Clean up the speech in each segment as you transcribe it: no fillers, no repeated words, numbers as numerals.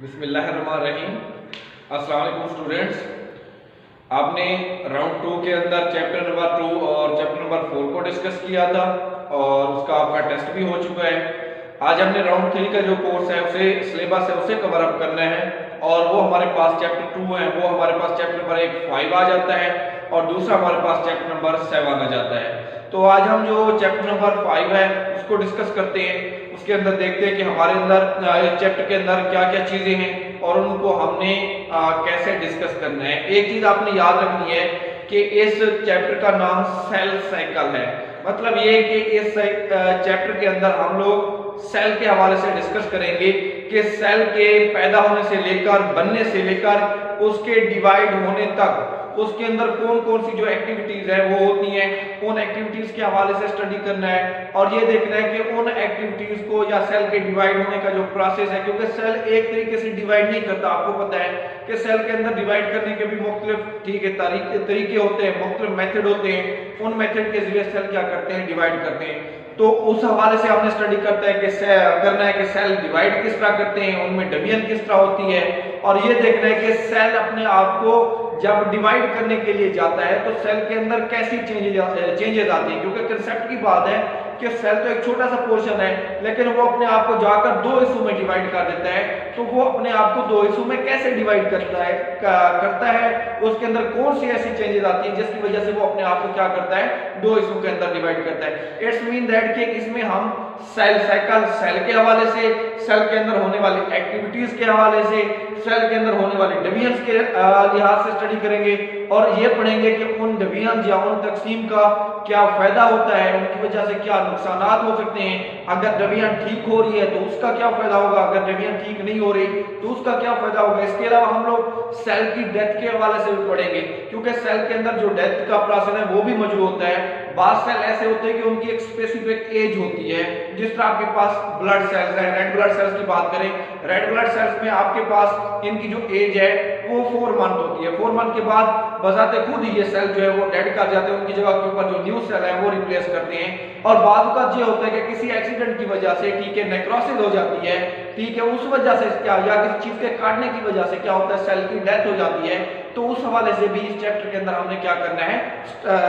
बिस्मिल्लाहिर्रहमानिर्रहीम। अस्सलाम वालेकुम स्टूडेंट्स। आपने राउंड 2 के अंदर चैप्टर नंबर 2 और चैप्टर नंबर 4 को डिस्कस किया था और उसका आपका टेस्ट भी हो चुका है। आज हमने राउंड 3 का जो कोर्स है उसे सिलेबस है उसे कवर अप करना है और वो हमारे पास चैप्टर 2 है, वो हमारे पास चैप्टर नंबर 5 आ जाता है और दूसरा हमारे पास चैप्टर नंबर 7 आ जाता है। तो आज हम जो चैप्टर नंबर 5 है उसको डिस्कस करते हैं। उसके अंदर देखते हैं कि हमारे अंदर चैप्टर के अंदर क्या क्या चीजें हैं और उनको हमने कैसे डिस्कस करना है। एक चीज आपने याद रखनी है कि इस चैप्टर का नाम सेल साइकिल है। मतलब ये कि इस चैप्टर के अंदर हम लोग सेल के हवाले से डिस्कस करेंगे कि सेल के पैदा होने से लेकर बनने से लेकर उसके डिवाइड होने तक उसके अंदर कौन कौन सी जो एक्टिविटीज है वो होती हैं, उन एक्टिविटीज के हवाले से स्टडी करना है और ये देखना है कि उन एक्टिविटीज को या सेल के डिवाइड होने का जो प्रोसेस है, क्योंकि सेल एक तरीके से डिवाइड नहीं करता। आपको पता है कि सेल के अंदर डिवाइड करने के भी मुख्तलिफ तरीके होते हैं, मुख्तलिफ मेथड होते हैं। उन मेथड के जरिए सेल क्या करते हैं, डिवाइड करते हैं। तो उस हवाले से हमने स्टडी करना है कि सेल डिवाइड किस तरह करते हैं, उनमें डिवीजन किस तरह होती है और ये देखना है कि सेल अपने आप को जब डिवाइड करने के लिए जाता है तो सेल के अंदर कैसी चेंजेस आती हैं। क्योंकि कंसेप्ट की बात है कि सेल तो एक छोटा सा पोर्शन है लेकिन वो अपने आप को जाकर दो हिस्सों में डिवाइड कर देता है। तो वो अपने आप को दो हिस्सों में कैसे डिवाइड करता है उसके अंदर कौन सी ऐसी चेंजेस आती हैं जिसकी वजह से वो अपने आप को क्या करता है, दो हिस्सों के अंदर डिवाइड करता है। इट्स मीन दैट कि इसमें हम सेल साइकिल, सेल के हवाले से, सेल के अंदर होने वाली एक्टिविटीज के हवाले से, सेल के अंदर होने वाले डिवीजन के लिहाज से स्टडी करेंगे और ये पढ़ेंगे कि उन डिवीजन या उन तकसीम का क्या फायदा होता है, उनकी वजह से क्या नुकसानात हो सकते हैं। अगर डिवीजन ठीक हो रही है तो उसका क्या फायदा होगा, अगर डिवीजन ठीक नहीं हो रही तो उसका क्या फायदा होगा। इसके अलावा हम लोग सेल की डेथ के हवाले से भी पढ़ेंगे, क्योंकि सेल के अंदर जो डेथ का प्रोसेस है वो भी मौजूद होता है। बाद सेल ऐसे होते हैं कि उनकी एक स्पेसिफिक एज होती है। जिस तरह आपके पास ब्लड सेल्स है, रेड ब्लड सेल्स की बात करें, रेड ब्लड सेल्स में आपके पास इनकी जो एज है वो 4 मंथ होती है। 4 मंथ के बाद बजाते खुद ही ये सेल जो है वो डेड कर जाते हैं, उनकी जगह के ऊपर जो न्यू सेल है वो रिप्लेस करते हैं। और बाद का ये होता है कि किसी एक्सीडेंट की वजह से ठीक है नेक्रोसिस हो जाती है, ठीक है, उस वजह से क्या या किसी चीज के काटने की वजह से क्या होता है, सेल की डेथ हो जाती है। तो उस हवाले से भी इस चैप्टर के अंदर हमने क्या करना है,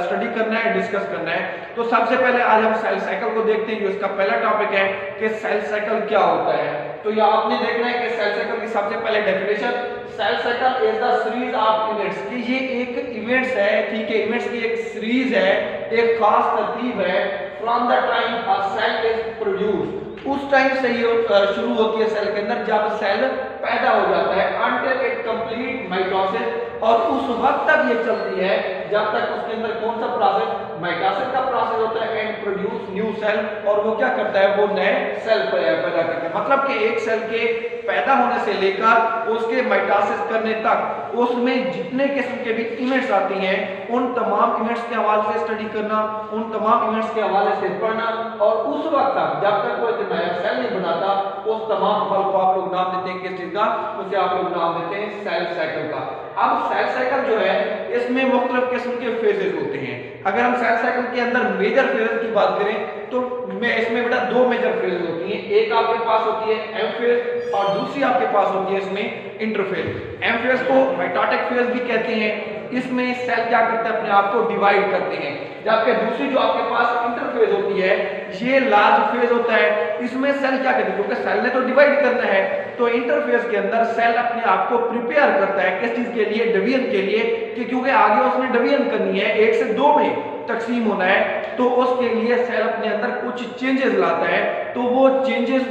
स्टडी करना है, डिस्कस करना है। तो सबसे पहले आज हम सेल साइकिल को देखते हैं, जो इसका पहला टॉपिक है कि सेल साइकिल क्या होता है। तो ये आपने देखना है कि सेल साइकिल की सबसे पहले definition, cell cycle is the series of events, कि ये एक इवेंट्स है, ठीक है, इवेंट्स की एक सीरीज है, एक खास तरतीब है। From the time a cell is produced, उस टाइम से ये शुरू होती है सेल के अंदर जब सेल पैदा हो जाता है, until it complete mitosis, और उस वक्त तक ये चलती है जब तक उसके अंदर कौन सा प्रोसेस, माइटोसिस का प्रोसेस होता है एंड प्रोड्यूस न्यू सेल, और वो क्या करता है, वो नए सेल पैदा करता है। मतलब कि एक सेल के पैदा होने से लेकर उसके माइटोसिस करने तक उसमें जितने किस्म के भी इवेंट्स आती हैं उन तमाम इवेंट्स के हवाले से स्टडी करना, उन तमाम इवेंट्स के हवाले से पढ़ना, और उस वक्त तक जब तक कोई नया सेल नहीं बनाता उस तमाम अमल को आप लोग नाम देते हैं किस चीज का, उसे आप लोग नाम देते हैं सेल साइकिल का। अब सेल साइकिल जो है इसमें मुख्तलिफ किस्म के फेजेस होते हैं। अगर हम सेल साइकिल के अंदर मेजर फेजेस की बात करें तो इसमें बेटा दो मेजर फेजेस होती हैं। एक आपके पास होती है एम फेज और दूसरी आपके पास होती है इसमें इंटरफेज। एम फेज को माइटोटिक फेज भी कहते हैं। इसमें सेल क्या करते हैं, अपने आप को डिवाइड करते हैं। जबकि दूसरी जो आपके पास इंटरफेज होती है ये लार्ज फेज होता है। इसमें सेल क्या करते हैं, क्योंकि सेल ने तो डिवाइड करना है, तो इंटरफेज के अंदर सेल अपने आप को प्रिपेयर करता है किस चीज के लिए, डिवीजन के लिए, कि क्योंकि आगे उसने डिवीजन करनी है, 1 से 2 में तकसीम होना है, तो उसके लिए सेल अपने अंदर कुछ चेंजेस लाता है। तो वो चेंजेस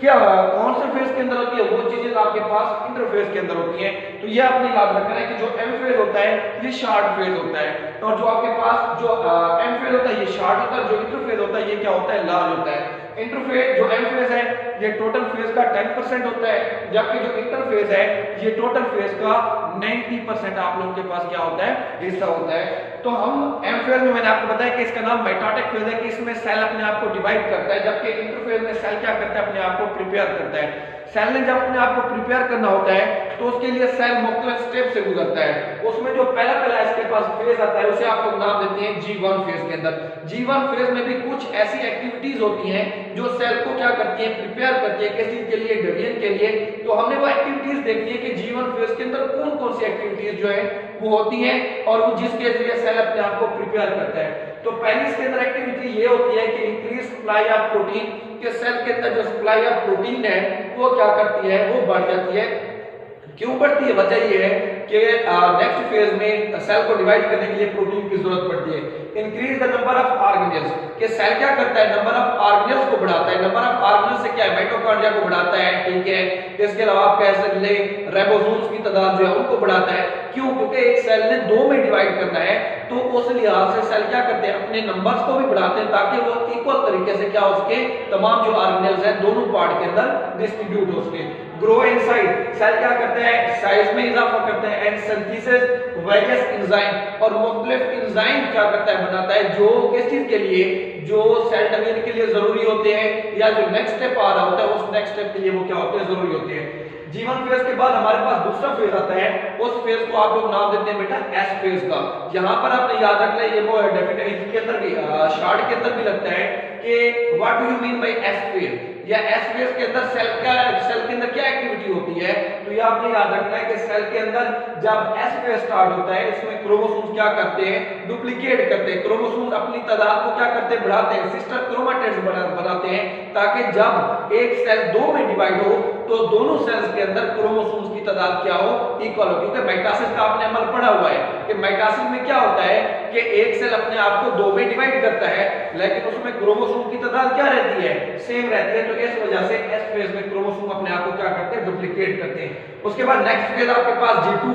क्या कौन से फेज के अंदर होती है, वो चीजें आपके पास इंटरफेज के अंदर होती हैं। तो ये आपने याद रखना है कि जो एम फेज होता है ये शॉर्ट फेज होता है, और जो आपके पास जो एम फेज होता है ये शॉर्ट होता है, जो इंटरफेज होता है ये क्या होता है, लार्ज होता है। इंटरफेज जो एम फेज है ये टोटल फेज का 10% होता है, जबकि जो इंटरफेज है ये टोटल फेज का 90% आप लोगों के पास क्या होता है, हिस्सा होता है। तो हम एम फेज में मैंने आपको बताया कि इसका नाम माइटोटिक फेज है, कि इसमें सेल अपने आप को डिवाइड करता है, जबकि इंटरफेज में सेल क्या करता है, अपने आप को प्रिपेयर करता है। सेल ने जब अपने आप को प्रिपेयर करना होता है तो उसके लिए सेल मुख्तलिफ स्टेप से गुजरता है। उसमें जो पहला इसके पास फेज आता है उसे आप लोग नाम देते हैं G1 फेज के अंदर। G1 फेज में भी कुछ ऐसी एक्टिविटीज होती हैं जो सेल को क्या करती है, प्रिपेयर करती है किसी के लिए, डिवीजन के लिए। तो हमने वो एक्टिविटीज देखी है कि G1 फेज के अंदर कौन कौन सी एक्टिविटीज जो है वो होती हैं और वो जिसके जरिए सेल अपने आप को प्रिपेयर करता है। तो पहली इसके अंदर एक्टिविटी ये होती है कि इंक्रीज सप्लाई ऑफ प्रोटीन, के सेल के अंदर जो सप्लाई ऑफ प्रोटीन है वो क्या करती है, वो बढ़ जाती है। क्यों बढ़ती है? वजह ये है कि नेक्स्ट फेज में सेल को डिवाइड करने के लिए प्रोटीन की जरूरत पड़ती है। Increase the number of organelles, के सेल क्या करता है, नंबर ऑफ ऑर्गेनेल्स को बढ़ाता है। नंबर ऑफ ऑर्गेनेल्स से क्या है, माइटोकॉन्ड्रिया को बढ़ाता है, ठीक है। इसके अलावा आप कह सकते हैं राइबोसोम्स की तादाद जो है उनको बढ़ाता है। क्यों? क्योंकि एक सेल ने दो में डिवाइड करना है, तो उस लिहाज से सेल क्या करते हैं, अपने नंबर्स को भी बढ़ाते हैं ताकि वो इक्वल तरीके से क्या हो सके, तमाम जो ऑर्गेनेल्स हैं दोनों पार्ट के अंदर डिस्ट्रीब्यूट हो सके। ग्रो इन साइज, सेल क्या करते हैं, साइज में इजाफा करते हैं। एंड सिंथेसिस वेरियस एंजाइम, और मुख्तलिफ एंजाइम क्या करता है, बनाता है, जो किस चीज के लिए, जो सेल डिवीजन के लिए जरूरी होते हैं या जो नेक्स्ट स्टेप आ रहा होता है उस नेक्स्ट स्टेप के लिए वो क्या होते हैं, जरूरी होते हैं। G1 फेज के बाद हमारे पास दूसरा फेज आता है, उस फेज को आप लोग नाम देते हैं बेटा S फेज का। यहाँ पर आपने याद रखना है, ये वो डेफिनेशन के अंदर भी शार्ट के अंदर भी लगता है कि what do you mean by S phase, या S फेज के अंदर सेल के अंदर क्या एक्टिविटी होती है। तो ये आपने याद रखना है कि सेल के अंदर जब S फेज स्टार्ट होता है, इसमें क्रोमोसोम्स क्या करते हैं, डुप्लीकेट करते हैं। क्रोमोसोम्स अपनी तादाद को क्या करते हैं, बढ़ाते हैं, सिस्टर क्रोमैटिड्स बनाते हैं, ताकि जब एक सेल दो में डिवाइड हो तो दोनों सेल्स के अंदर क्रोमोसोम्स की तादाद क्या हो, इक्वल हो। क्योंकि माइटोसिस का आपने अमल पढ़ा हुआ है कि माइटोसिस में क्या होता है कि एक सेल अपने आप को दो में डिवाइड करता है, लेकिन उसमें क्रोमोसोम की तादाद क्या रहती है, सेम रहती है। तो इस वजह से एस फेज में क्रोमोसोम अपने आप को क्या करते हैं, डुप्लीकेट करते हैं। उसके बाद नेक्स्ट फेज आपके पास G2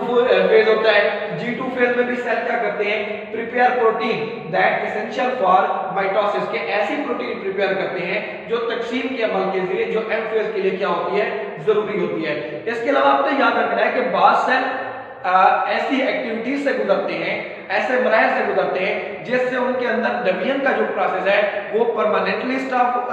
फेज होता है। G2 फेज में भी सेल क्या करते हैं, prepare protein that essential for mitosis, के ऐसी प्रोटीन प्रिपेयर करते हैं जो तकसीम के अमल के जरिए जो एम फेज के लिए क्या होती है, जरूरी होती है। इसके अलावा आपने याद रखना है कि बाद सेल ऐसी एक्टिविटीज से गुजरते हैं, ऐसे मराहल से गुजरते हैं जिससे उनके अंदर डिवीजन का जो प्रोसेस है वो परमानेंटली स्टॉप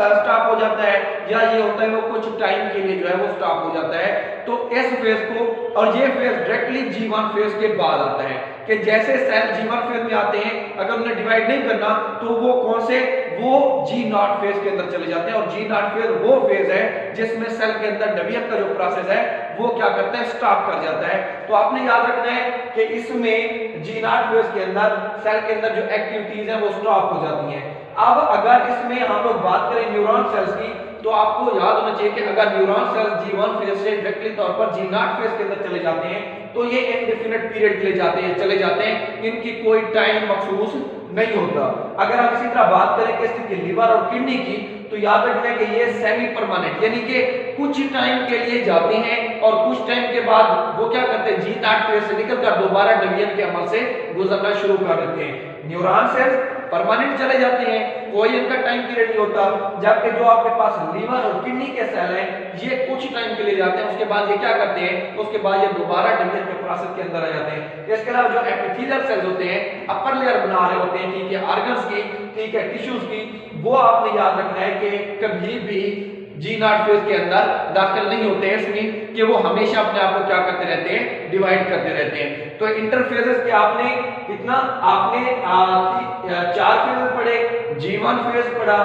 हो जाता है, या ये होता है वो कुछ टाइम के लिए जो है वो स्टॉप हो जाता है। तो इस फेज को, और ये फेज डायरेक्टली G1 फेज के बाद आता है कि जैसे सेल G1 फेज में आते हैं, अगर उन्हें डिवाइड नहीं करना तो वो कौन से, वो G0 फेज के अंदर चले जाते हैं। और G0 फेज वो फेज है जिसमें सेल के अंदर डिवीजन का जो प्रोसेस है वो क्या करता है, स्टॉप कर जाता है। तो आपने याद रखना है कि इसमें G0 फेज के अंदर सेल के अंदर जो एक्टिविटीज हैं वो स्टॉप हो जाती हैं। अब अगर इसमें हम लोग बात करें न्यूरॉन सेल्स की, तो आपको याद होना चाहिए कि अगर न्यूरॉन सेल्स G1 फेज से डायरेक्टली तौर पर G0 फेज के अंदर चले जाते हैं तो ये इनडेफिनिट पीरियड के लिए चले जाते हैं, इनकी कोई टाइम मखसूस नहीं होता। अगर हम इसी तरह बात करें किसी की लिवर और किडनी की, तो याद रखना है कि ये सेमी परमानेंट, यानी कि कुछ टाइम के लिए जाते हैं और कुछ टाइम के बाद वो क्या करते हैं, G0 फेज से निकलकर दोबारा डिवीजन के अमल से गुजरना शुरू कर देते हैं। न्यूरॉन सेल्स परमानेंट चले जाते हैं, कोई इनका टाइम पीरियड नहीं होता, जबकि जो आपके पास लीवर और किडनी के सेल हैं ये कुछ टाइम के लिए जाते हैं, उसके बाद ये क्या करते हैं, उसके बाद ये दोबारा डिवीजन के प्रोसेस के अंदर आ जाते हैं। इसके अलावा जो एपिथेलियल सेल्स होते हैं, अपर लेयर बना रहे होते हैं, ठीक है, ऑर्गन्स की, ठीक है, टिश्यूज की, वो आपने याद रखना है कि कभी भी G0 फेज के अंदर दाखिल नहीं होते हैं, इसमें कि वो हमेशा अपने आप को क्या करते रहते हैं, डिवाइड करते रहते हैं। तो इंटरफेजेस के आपने कितना, आपने 4 फेज पढ़े, G1 फेज पढ़ा,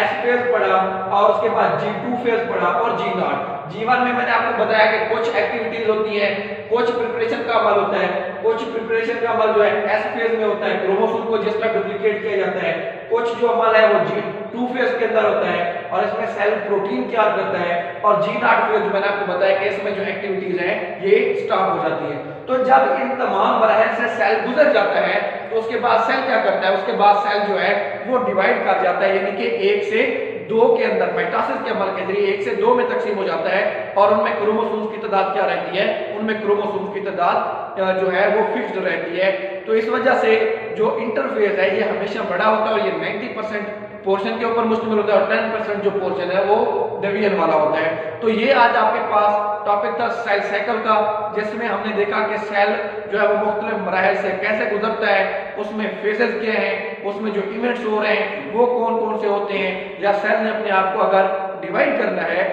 S फेज पढ़ा, और उसके बाद G2 फेज पढ़ा और G0। G1 में मैंने आपको बताया कि कुछ एक्टिविटीज होती है, कुछ प्रिपरेशन का अमल होता है, कुछ प्रिपरेशन का अमल जो है S फेज में होता है, क्रोमोसोम को जिस तरह डुप्लीकेट किया जाता है। कुछ जो अमल है वो G2 फेज के अंदर होता है और इसमें सेल प्रोटीन तैयार करता है। और G0 फेज मैंने आपको बताया कि इसमें जो एक्टिविटीज हैं ये स्टॉप हो जाती है। तो जब इन तमाम मराहल से सेल गुजर जाता है तो उसके बाद सेल क्या करता है, उसके बाद सेल जो है वो डिवाइड कर जाता है, यानी कि 1 से 2 के अंदर माइटोसिस के अमल के जरिए 1 से 2 में तकसीम हो जाता है। और उनमें क्रोमोसोम्स की तादाद क्या रहती है, उनमें क्रोमोसोम्स की तादाद जो है वो फिक्स्ड रहती है। तो इस वजह से जो इंटरफेज है ये हमेशा बड़ा होता है और ये 90% पोर्शन के ऊपर मुश्तमिल होता है और 10% जो पोर्शन है वो डिवीजन वाला होता है। तो ये आज आपके पास टॉपिक था सेल साइकिल का, जिसमें हमने देखा कि सेल जो है वो मुख्तलिफ मराहल से कैसे गुजरता है, उसमें फेजेस क्या हैं, उसमें जो इवेंट्स हो रहे हैं वो कौन कौन से होते हैं, या सेल ने अपने आप को अगर डिवाइड करना है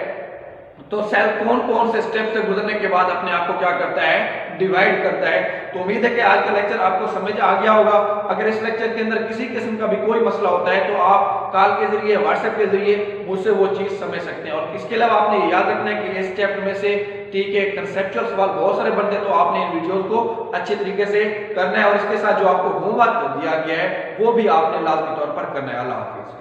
तो सेल कौन कौन से स्टेप से गुजरने के बाद अपने आप को क्या करता है, डिवाइड करता है। तो उम्मीद है कि आज का लेक्चर आपको समझ आ गया होगा। अगर इस लेक्चर के अंदर किसी किस्म का भी कोई मसला होता है तो आप कॉल के जरिए, व्हाट्सएप के जरिए मुझसे वो चीज समझ सकते हैं। और इसके अलावा आपने याद रखना है कि इस चैप्टर में से ठीक है कंसेप्चुअल सवाल बहुत सारे बनते हैं, तो आपने इन वीडियोस को अच्छे तरीके से करना है और इसके साथ जो आपको होमवर्क दिया गया है वो भी आपने लाजमी तौर पर करना है। अल्लाह हाफिज।